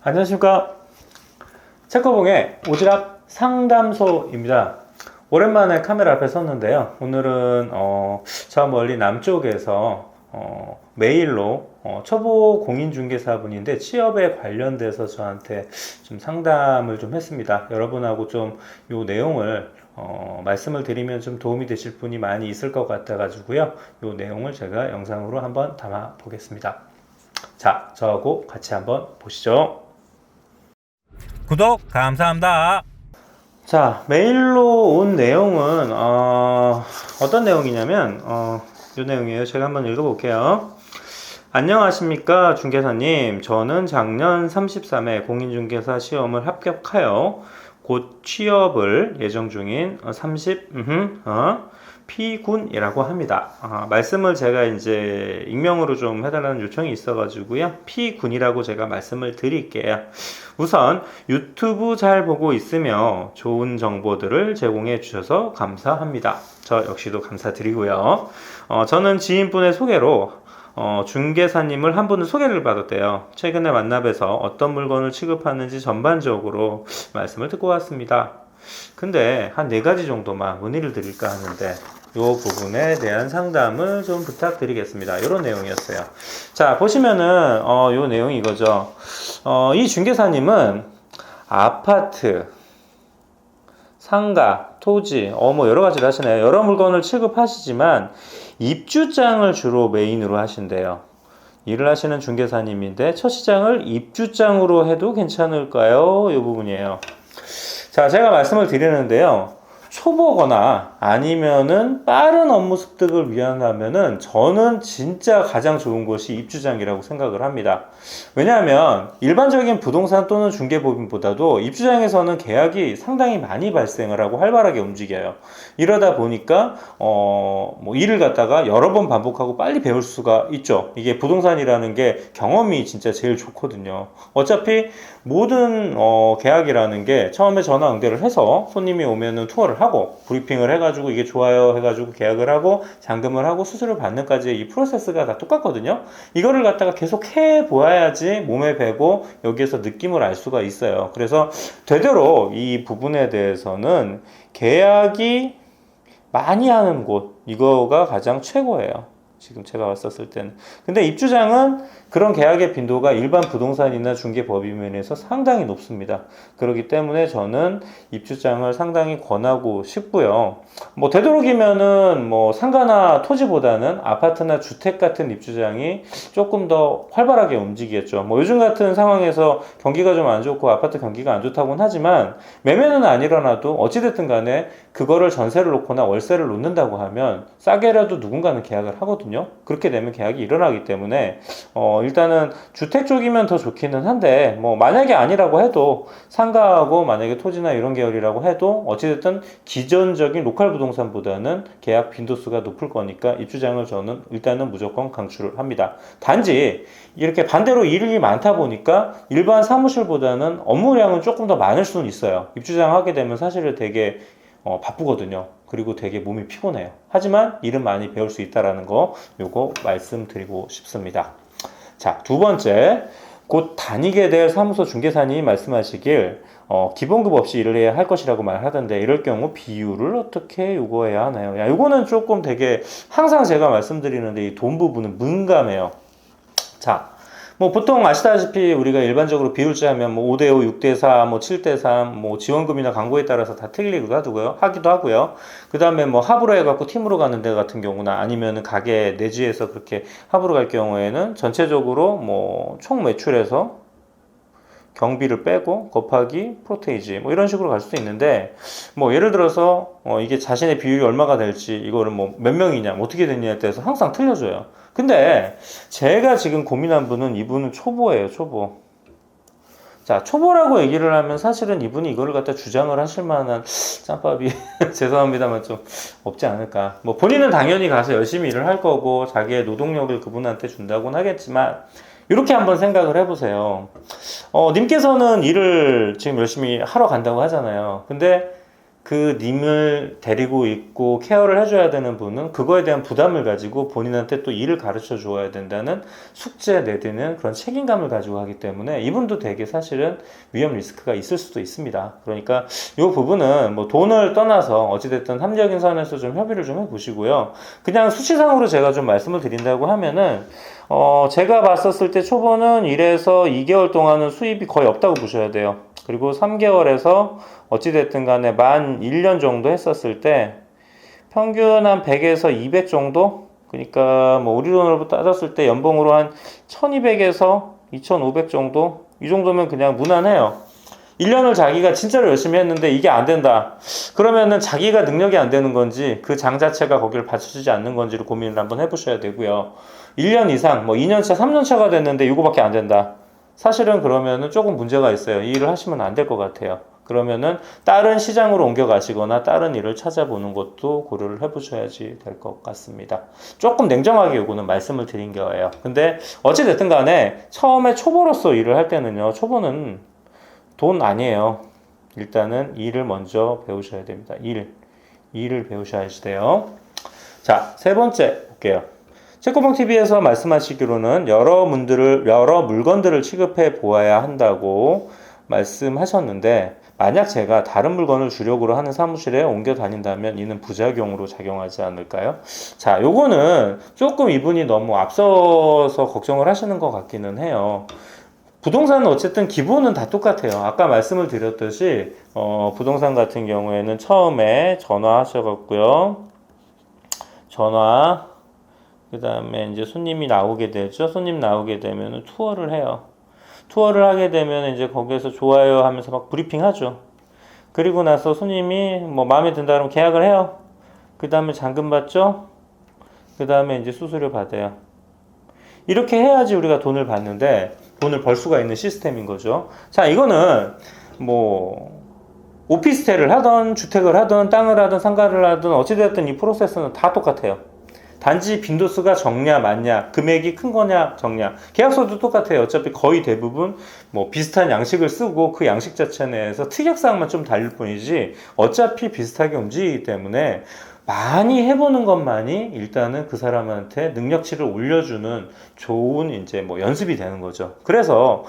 안녕하십니까. 책거봉의 오지랖 상담소입니다. 오랜만에 카메라 앞에 섰는데요. 오늘은 저 멀리 남쪽에서 메일로 초보 공인중개사분인데 취업에 관련돼서 저한테 좀 상담을 좀 했습니다. 여러분하고 좀 요 내용을 말씀을 드리면 좀 도움이 되실 분이 많이 있을 것 같아 가지고요. 요 내용을 제가 영상으로 한번 담아 보겠습니다. 자, 저하고 같이 한번 보시죠. 구독 감사합니다. 자, 메일로 온 내용은 어떤 내용이냐면 이 내용이에요. 제가 한번 읽어볼게요. 안녕하십니까 중개사님. 저는 작년 33회 공인중개사 시험을 합격하여 곧 취업을 예정 중인 P군이라고 합니다. 말씀을 제가 이제 익명으로 좀 해달라는 요청이 있어가지고요. P군이라고 제가 말씀을 드릴게요. 우선 유튜브 잘 보고 있으며 좋은 정보들을 제공해 주셔서 감사합니다. 저 역시도 감사드리고요. 저는 지인분의 소개로 중개사님을 한 분을 소개를 받았대요. 최근에 만나뵈서 어떤 물건을 취급하는지 전반적으로 말씀을 듣고 왔습니다. 근데 한 4가지 정도만 문의를 드릴까 하는데 이 부분에 대한 상담을 좀 부탁드리겠습니다. 이런 내용이었어요. 자, 보시면은 이 내용이 이거죠. 이 중개사님은 아파트, 상가, 토지, 뭐 여러 가지를 하시네요. 여러 물건을 취급하시지만 입주장을 주로 메인으로 하신대요. 일을 하시는 중개사님인데 첫 시장을 입주장으로 해도 괜찮을까요? 이 부분이에요. 자, 제가 말씀을 드리는데요. 초보거나 아니면은 빠른 업무 습득을 위한다면은 저는 진짜 가장 좋은 곳이 입주장이라고 생각을 합니다. 왜냐하면 일반적인 부동산 또는 중개법인보다도 입주장에서는 계약이 상당히 많이 발생을 하고 활발하게 움직여요. 이러다 보니까 뭐 일을 갖다가 여러 번 반복하고 빨리 배울 수가 있죠. 이게 부동산이라는 게 경험이 진짜 제일 좋거든요. 어차피 모든 계약이라는 게 처음에 전화 응대를 해서 손님이 오면은 투어를 하고 브리핑을 해가지고 이게 좋아요 해가지고 계약을 하고 잔금을 하고 수수료 받는까지 이 프로세스가 다 똑같거든요. 이거를 갖다가 계속 해 보아야지 몸에 배고 여기에서 느낌을 알 수가 있어요. 그래서 되도록 이 부분에 대해서는 계약이 많이 하는 곳, 이거가 가장 최고예요. 지금 제가 왔었을 때는. 근데 입주장은 그런 계약의 빈도가 일반 부동산이나 중개법인에서 상당히 높습니다. 그렇기 때문에 저는 입주장을 상당히 권하고 싶고요. 뭐 되도록이면은 뭐 상가나 토지보다는 아파트나 주택 같은 입주장이 조금 더 활발하게 움직이겠죠. 뭐 요즘 같은 상황에서 경기가 좀 안 좋고 아파트 경기가 안 좋다고는 하지만 매매는 안 일어나도 어찌됐든 간에 그거를 전세를 놓거나 월세를 놓는다고 하면 싸게라도 누군가는 계약을 하거든요. 그렇게 되면 계약이 일어나기 때문에 일단은 주택 쪽이면 더 좋기는 한데 뭐 만약에 아니라고 해도 상가하고 만약에 토지나 이런 계열이라고 해도 어찌됐든 기존적인 로컬 부동산보다는 계약 빈도수가 높을 거니까 입주장을 저는 일단은 무조건 강추를 합니다. 단지 이렇게 반대로 일이 많다 보니까 일반 사무실보다는 업무량은 조금 더 많을 수는 있어요. 입주장 하게 되면 사실은 되게 바쁘거든요. 그리고 되게 몸이 피곤해요. 하지만 일은 많이 배울 수 있다는 거 요거 말씀드리고 싶습니다. 자, 두 번째, 곧 다니게 될 사무소 중개사님이 말씀하시길 기본급 없이 일을 해야 할 것이라고 말하던데 이럴 경우 비율을 어떻게 요구해야 하나요? 야, 요거는 조금 되게 항상 제가 말씀드리는데 이 돈 부분은 민감해요. 자, 뭐 보통 아시다시피 우리가 일반적으로 비율제 하면 뭐 5대5, 6대4, 뭐 7대3, 뭐 지원금이나 광고에 따라서 다 틀리기도 하기도 하고요. 그 다음에 뭐 합으로 해갖고 팀으로 가는 데 같은 경우나 아니면은 가게 내지에서 그렇게 합으로 갈 경우에는 전체적으로 뭐 총 매출에서 경비를 빼고 곱하기 프로테이지 뭐 이런 식으로 갈 수도 있는데 뭐 예를 들어서 이게 자신의 비율이 얼마가 될지 이거를 뭐 몇 명이냐 뭐 어떻게 됐냐에 대해서 항상 틀려줘요. 근데 제가 지금 고민한 분은 이분은 초보예요. 초보. 자, 초보라고 얘기를 하면 사실은 이분이 이거를 갖다 주장을 하실 만한 짬밥이 죄송합니다만 좀 없지 않을까. 뭐 본인은 당연히 가서 열심히 일을 할 거고 자기의 노동력을 그분한테 준다고는 하겠지만 이렇게 한번 생각을 해보세요. 님께서는 일을 지금 열심히 하러 간다고 하잖아요. 근데 그 님을 데리고 있고 케어를 해줘야 되는 분은 그거에 대한 부담을 가지고 본인한테 또 일을 가르쳐 줘야 된다는 숙제 내지는 그런 책임감을 가지고 하기 때문에 이분도 되게 사실은 위험 리스크가 있을 수도 있습니다. 그러니까 이 부분은 뭐 돈을 떠나서 어찌됐든 합리적인 선에서 좀 협의를 좀 해보시고요. 그냥 수치상으로 제가 좀 말씀을 드린다고 하면은 제가 봤었을 때 초보는 1에서 2개월 동안은 수입이 거의 없다고 보셔야 돼요. 그리고 3개월에서 어찌됐든 간에 만 1년 정도 했었을 때 평균 한 100에서 200 정도? 그러니까 뭐 우리 돈으로 따졌을 때 연봉으로 한 1200에서 2500 정도? 이 정도면 그냥 무난해요. 1년을 자기가 진짜로 열심히 했는데 이게 안 된다. 그러면은 자기가 능력이 안 되는 건지 그 장 자체가 거기를 받쳐주지 않는 건지를 고민을 한번 해보셔야 되고요. 1년 이상, 뭐 2년차, 3년차가 됐는데 이거밖에 안 된다. 사실은 그러면은 조금 문제가 있어요. 이 일을 하시면 안 될 것 같아요. 그러면은 다른 시장으로 옮겨가시거나 다른 일을 찾아보는 것도 고려를 해보셔야지 될 것 같습니다. 조금 냉정하게 요거는 말씀을 드린 거예요. 근데 어찌됐든 간에 처음에 초보로서 일을 할 때는요. 초보는 돈 아니에요. 일단은 일을 먼저 배우셔야 됩니다. 일을 배우셔야지 돼요. 자, 세 번째 볼게요. 체코봉TV에서 말씀하시기로는 여러 물건들을 취급해 보아야 한다고 말씀하셨는데 만약 제가 다른 물건을 주력으로 하는 사무실에 옮겨 다닌다면 이는 부작용으로 작용하지 않을까요? 자, 요거는 조금 이분이 너무 앞서서 걱정을 하시는 것 같기는 해요. 부동산은 어쨌든 기본은 다 똑같아요. 아까 말씀을 드렸듯이 부동산 같은 경우에는 처음에 전화하셔갖고요. 전화 그 다음에 이제 손님이 나오게 되죠. 손님 나오게 되면 투어를 해요. 투어를 하게 되면 이제 거기에서 좋아요 하면서 막 브리핑 하죠. 그리고 나서 손님이 뭐 마음에 든다 그러면 계약을 해요. 그 다음에 잔금 받죠. 그 다음에 이제 수수료 받아요. 이렇게 해야지 우리가 돈을 받는데 돈을 벌 수가 있는 시스템인 거죠. 자, 이거는 뭐 오피스텔을 하던 주택을 하던 땅을 하던 상가를 하던 어찌되었든 이 프로세스는 다 똑같아요. 단지 빈도수가 적냐 많냐, 금액이 큰 거냐 적냐, 계약서도 똑같아요. 어차피 거의 대부분 뭐 비슷한 양식을 쓰고 그 양식 자체 내에서 특약사항만 좀 다를 뿐이지 어차피 비슷하게 움직이기 때문에 많이 해보는 것만이 일단은 그 사람한테 능력치를 올려주는 좋은 이제 뭐 연습이 되는 거죠. 그래서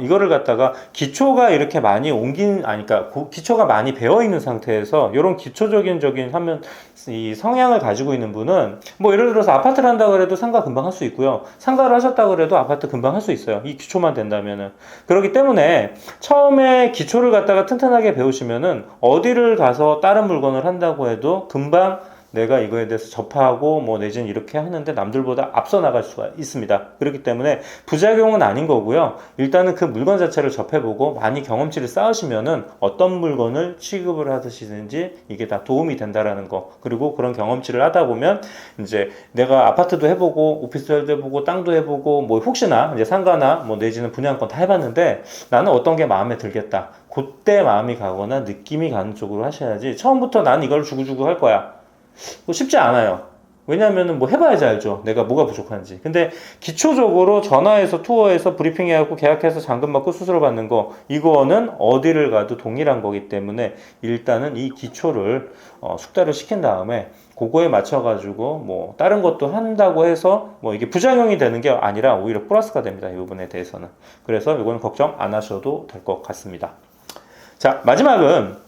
이거를 갖다가 기초가 이렇게 많이 그러니까 기초가 많이 배어 있는 상태에서 이런 기초적인 하면 이 성향을 가지고 있는 분은 뭐 예를 들어서 아파트를 한다 그래도 상가 금방 할 수 있고요. 상가를 하셨다 그래도 아파트 금방 할 수 있어요. 이 기초만 된다면은. 그렇기 때문에 처음에 기초를 갖다가 튼튼하게 배우시면은 어디를 가서 다른 물건을 한다고 해도 금방 내가 이거에 대해서 접하고 뭐 내지는 이렇게 하는데 남들보다 앞서 나갈 수가 있습니다. 그렇기 때문에 부작용은 아닌 거고요. 일단은 그 물건 자체를 접해보고 많이 경험치를 쌓으시면은 어떤 물건을 취급을 하시든지 이게 다 도움이 된다라는 거. 그리고 그런 경험치를 하다 보면 이제 내가 아파트도 해보고 오피스텔도 해보고 땅도 해보고 뭐 혹시나 이제 상가나 뭐 내지는 분양권 다 해봤는데 나는 어떤 게 마음에 들겠다. 그때 마음이 가거나 느낌이 가는 쪽으로 하셔야지 처음부터 난 이걸 주구주구 할 거야. 쉽지 않아요. 왜냐면은 뭐 해봐야지 알죠. 내가 뭐가 부족한지. 근데 기초적으로 전화해서 투어해서 브리핑해갖고 계약해서 잔금 받고 수수료 받는 거 이거는 어디를 가도 동일한 거기 때문에 일단은 이 기초를 숙달을 시킨 다음에 그거에 맞춰가지고 뭐 다른 것도 한다고 해서 뭐 이게 부작용이 되는 게 아니라 오히려 플러스가 됩니다. 이 부분에 대해서는. 그래서 이거는 걱정 안 하셔도 될 것 같습니다. 자, 마지막은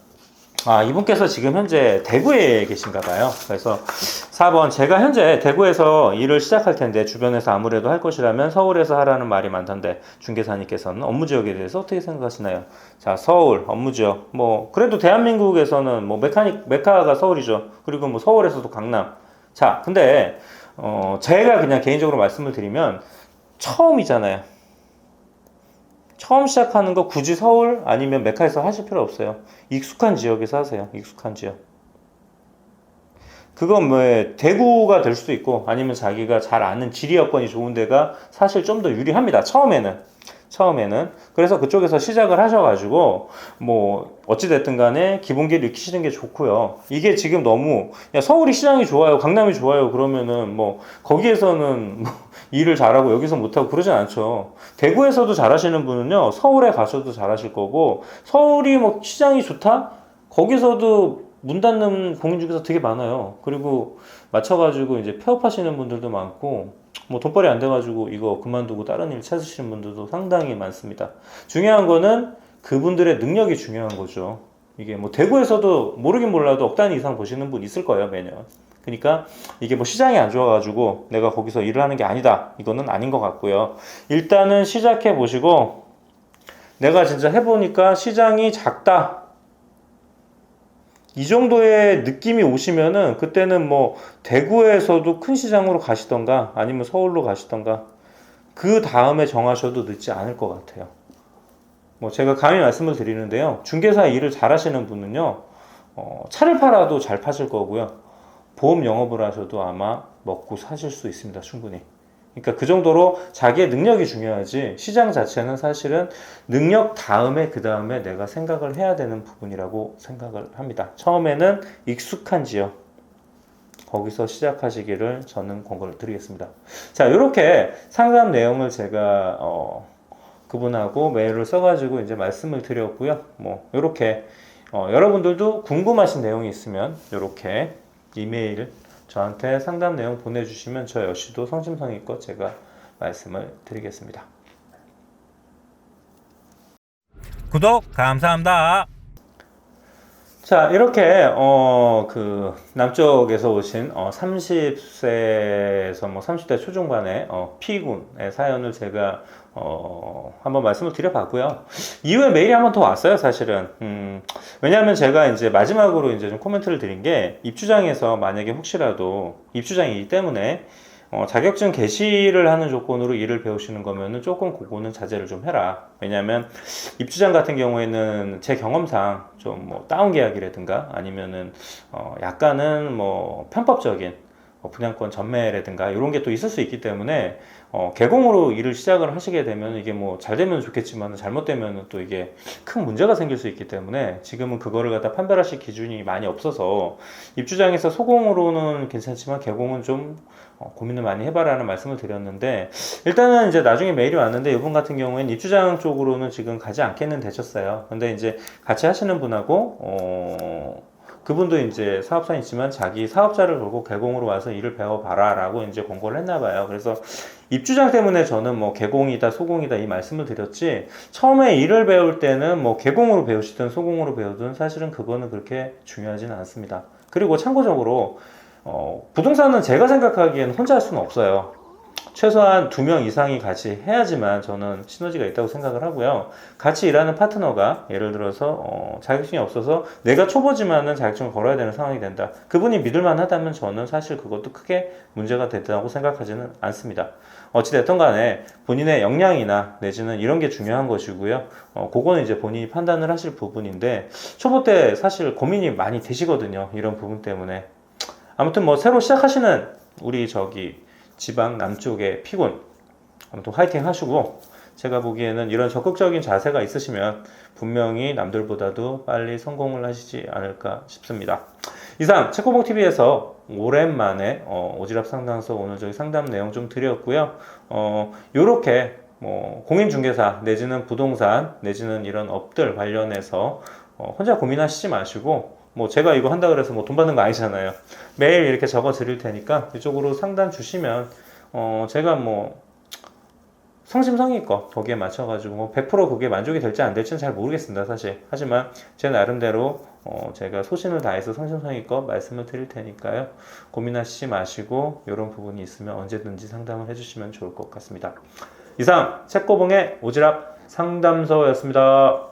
이분께서 지금 현재 대구에 계신가 봐요. 그래서 4번, 제가 현재 대구에서 일을 시작할 텐데 주변에서 아무래도 할 것이라면 서울에서 하라는 말이 많던데 중개사님께서는 업무 지역에 대해서 어떻게 생각하시나요? 자, 서울 업무 지역 뭐 그래도 대한민국에서는 뭐 메카가 서울이죠. 그리고 뭐 서울에서도 강남. 자, 근데 제가 그냥 개인적으로 말씀을 드리면 처음이잖아요. 처음 시작하는 거 굳이 서울 아니면 메카에서 하실 필요 없어요. 익숙한 지역에서 하세요. 익숙한 지역. 그건 뭐 대구가 될 수도 있고 아니면 자기가 잘 아는 지리 여건이 좋은 데가 사실 좀 더 유리합니다. 처음에는. 그래서 그쪽에서 시작을 하셔가지고 뭐 어찌됐든 간에 기본기를 익히시는 게 좋고요. 이게 지금 너무 서울이 시장이 좋아요, 강남이 좋아요 그러면은 뭐 거기에서는 뭐 일을 잘하고 여기서 못하고 그러진 않죠. 대구에서도 잘하시는 분은요 서울에 가셔도 잘하실 거고 서울이 뭐 시장이 좋다? 거기서도 문 닫는 공인중개사 되게 많아요. 그리고 맞춰가지고 이제 폐업하시는 분들도 많고, 뭐 돈벌이 안 돼가지고 이거 그만두고 다른 일 찾으시는 분들도 상당히 많습니다. 중요한 거는 그분들의 능력이 중요한 거죠. 이게 뭐 대구에서도 모르긴 몰라도 억 단위 이상 보시는 분 있을 거예요, 매년. 그러니까 이게 뭐 시장이 안 좋아가지고 내가 거기서 일을 하는 게 아니다. 이거는 아닌 것 같고요. 일단은 시작해 보시고, 내가 진짜 해보니까 시장이 작다, 이 정도의 느낌이 오시면은 그때는 뭐 대구에서도 큰 시장으로 가시던가 아니면 서울로 가시던가 그 다음에 정하셔도 늦지 않을 것 같아요. 뭐 제가 감히 말씀을 드리는데요, 중개사 일을 잘 하시는 분은요, 차를 팔아도 잘 파실 거고요, 보험 영업을 하셔도 아마 먹고 사실 수 있습니다, 충분히. 그러니까 그 정도로 자기의 능력이 중요하지, 시장 자체는 사실은 능력 다음에 그 다음에 내가 생각을 해야 되는 부분이라고 생각을 합니다. 처음에는 익숙한 지역, 거기서 시작하시기를 저는 권고를 드리겠습니다. 자, 이렇게 상담 내용을 제가 그분하고 메일을 써가지고 이제 말씀을 드렸고요. 뭐 이렇게 여러분들도 궁금하신 내용이 있으면 이렇게 이메일 저한테 상담 내용 보내주시면 저 역시도 성심성의껏 제가 말씀을 드리겠습니다. 구독 감사합니다. 자, 이렇게 그 남쪽에서 오신 30세에서 뭐 30대 초중반의 P군의 사연을 제가 한번 말씀을 드려봤고요. 이후에 메일이 한 번 더 왔어요, 사실은. 왜냐하면 제가 이제 마지막으로 이제 좀 코멘트를 드린 게, 입주장에서 만약에 혹시라도 입주장이기 때문에 자격증 개시를 하는 조건으로 일을 배우시는 거면은 조금 그거는 자제를 좀 해라. 왜냐면 입주장 같은 경우에는 제 경험상 좀 뭐 다운 계약이라든가 아니면은 약간은 뭐 편법적인 분양권 전매라든가 이런 게 또 있을 수 있기 때문에 개공으로 일을 시작을 하시게 되면 이게 뭐 잘 되면 좋겠지만 잘못되면 또 이게 큰 문제가 생길 수 있기 때문에 지금은 그거를 갖다 판별하실 기준이 많이 없어서 입주장에서 소공으로는 괜찮지만 개공은 좀 고민을 많이 해봐라는 말씀을 드렸는데, 일단은 이제 나중에 메일이 왔는데 이분 같은 경우에는 입주장 쪽으로는 지금 가지 않겠는 되셨어요. 근데 이제 같이 하시는 분하고 그분도 이제 사업사는 있지만 자기 사업자를 걸고 개공으로 와서 일을 배워봐라 라고 이제 권고를 했나봐요. 그래서 입주장 때문에 저는 뭐 개공이다 소공이다 이 말씀을 드렸지, 처음에 일을 배울 때는 뭐 개공으로 배우시든 소공으로 배우든 사실은 그거는 그렇게 중요하지는 않습니다. 그리고 참고적으로 부동산은 제가 생각하기에는 혼자 할 수는 없어요. 최소한 2명 이상이 같이 해야지만 저는 시너지가 있다고 생각을 하고요. 같이 일하는 파트너가 예를 들어서 자격증이 없어서 내가 초보지만은 자격증을 걸어야 되는 상황이 된다, 그분이 믿을만 하다면 저는 사실 그것도 크게 문제가 됐다고 생각하지는 않습니다. 어찌됐든 간에 본인의 역량이나 내지는 이런 게 중요한 것이고요. 그거는 이제 본인이 판단을 하실 부분인데, 초보 때 사실 고민이 많이 되시거든요, 이런 부분 때문에. 아무튼 뭐 새로 시작하시는 우리 지방 남쪽의 P군, 아무튼 화이팅 하시고, 제가 보기에는 이런 적극적인 자세가 있으시면 분명히 남들보다도 빨리 성공을 하시지 않을까 싶습니다. 이상 책고봉TV에서 오랜만에 오지랖 상담소 오늘 저희 상담 내용 좀 드렸고요. 요렇게 뭐 공인중개사 내지는 부동산 내지는 이런 업들 관련해서 혼자 고민하시지 마시고, 뭐 제가 이거 한다 그래서 뭐 돈 받는 거 아니잖아요. 매일 이렇게 적어 드릴 테니까 이쪽으로 상담 주시면 제가 뭐 성심성의껏 거기에 맞춰가지고 뭐 100% 그게 만족이 될지 안 될지는 잘 모르겠습니다, 사실. 하지만 제 나름대로 제가 소신을 다해서 성심성의껏 말씀을 드릴 테니까요, 고민하시지 마시고 이런 부분이 있으면 언제든지 상담을 해주시면 좋을 것 같습니다. 이상 책고봉의 오지랖 상담소였습니다.